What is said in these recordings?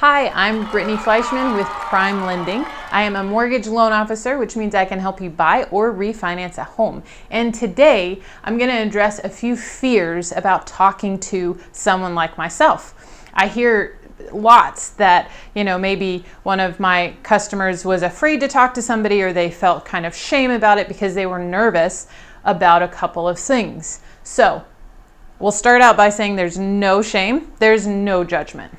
Hi, I'm Brittney Fleischman with Prime Lending. I am a mortgage loan officer, which means I can help you buy or refinance a home. And today, I'm going to address a few fears about talking to someone like myself. I hear lots that, maybe one of my customers was afraid to talk to somebody, or they felt kind of shame about it because they were nervous about a couple of things. So we'll start out by saying there's no shame, there's no judgment.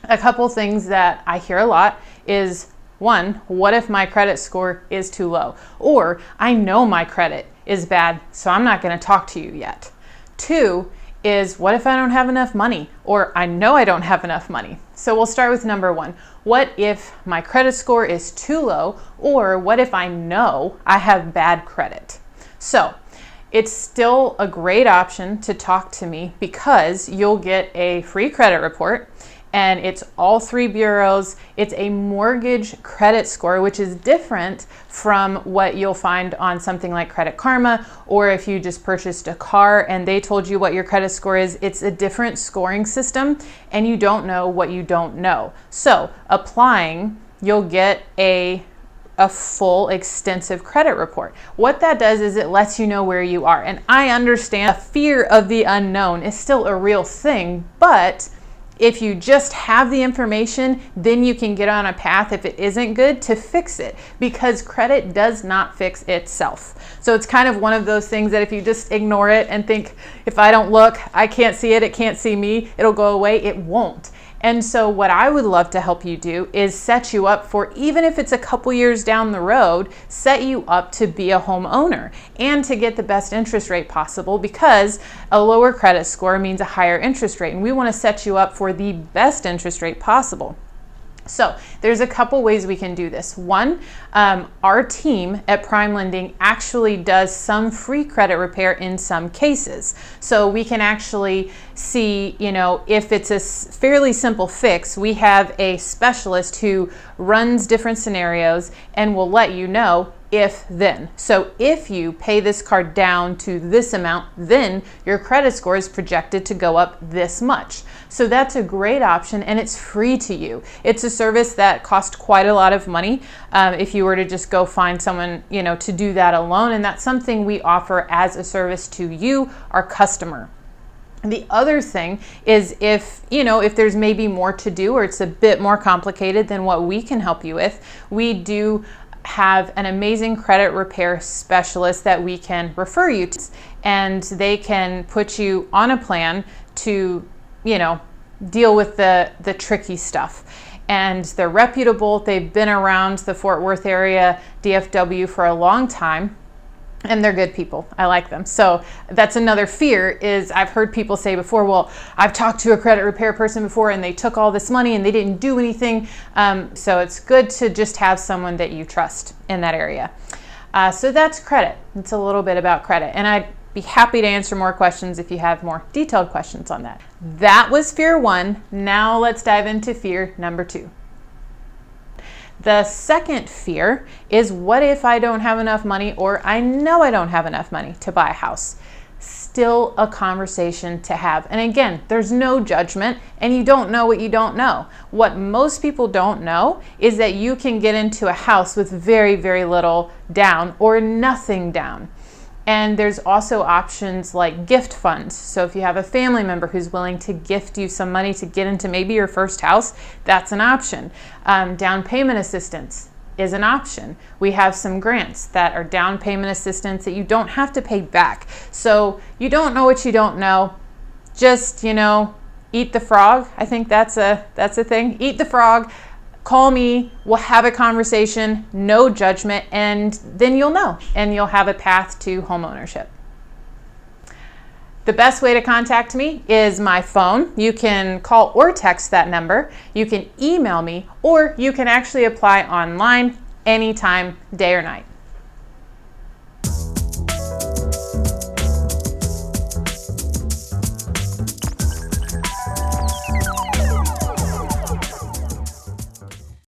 A couple things that I hear a lot is, one, what if my credit score is too low? Or, I know my credit is bad, so I'm not going to talk to you yet. Two is, what if I don't have enough money? Or, I know I don't have enough money. So we'll start with number one. What if my credit score is too low? Or, what if I know I have bad credit? So, it's still a great option to talk to me because you'll get a free credit report. And it's all three bureaus. It's a mortgage credit score, which is different from what you'll find on something like Credit Karma, or if you just purchased a car and they told you what your credit score is. It's a different scoring system, and you don't know what you don't know. So applying, you'll get a full extensive credit report. What that does is it lets you know where you are. And I understand the fear of the unknown is still a real thing, but if you just have the information, then you can get on a path, if it isn't good, to fix it, because credit does not fix itself. So it's kind of one of those things that if you just ignore it and think, if I don't look, I can't see it, it can't see me, it'll go away, it won't. And so what I would love to help you do is set you up for, even if it's a couple years down the road, set you up to be a homeowner and to get the best interest rate possible, because a lower credit score means a higher interest rate. And we want to set you up for the best interest rate possible. So there's a couple ways we can do this. One, our team at Prime Lending actually does some free credit repair in some cases. So we can actually see, if it's a fairly simple fix, we have a specialist who runs different scenarios and will let you know if then. So if you pay this card down to this amount, then your credit score is projected to go up this much. So that's a great option, and it's free to you. It's a service that costs quite a lot of money if you were to just go find someone, to do that alone. And that's something we offer as a service to you, our customer. The other thing is if there's maybe more to do, or it's a bit more complicated than what we can help you with, we do have an amazing credit repair specialist that we can refer you to, and they can put you on a plan to, deal with the tricky stuff. And they're reputable. They've been around the Fort Worth area, DFW, for a long time. And they're good people. I like them. So that's another fear, is I've heard people say before, well, I've talked to a credit repair person before and they took all this money and they didn't do anything. So it's good to just have someone that you trust in that area. So that's credit. It's a little bit about credit. And I'd be happy to answer more questions if you have more detailed questions on that. That was fear one. Now let's dive into fear number two. The second fear is, what if I don't have enough money, or I know I don't have enough money to buy a house? Still a conversation to have. And again, there's no judgment, and you don't know what you don't know. What most people don't know is that you can get into a house with very, very little down or nothing down. And there's also options like gift funds. So if you have a family member who's willing to gift you some money to get into maybe your first house, that's an option. Down payment assistance is an option. We have some grants that are down payment assistance that you don't have to pay back. So you don't know what you don't know. Just, eat the frog. I think that's a thing. Eat the frog. Call me, we'll have a conversation, no judgment, and then you'll know, and you'll have a path to homeownership. The best way to contact me is my phone. You can call or text that number. You can email me, or you can actually apply online anytime, day or night.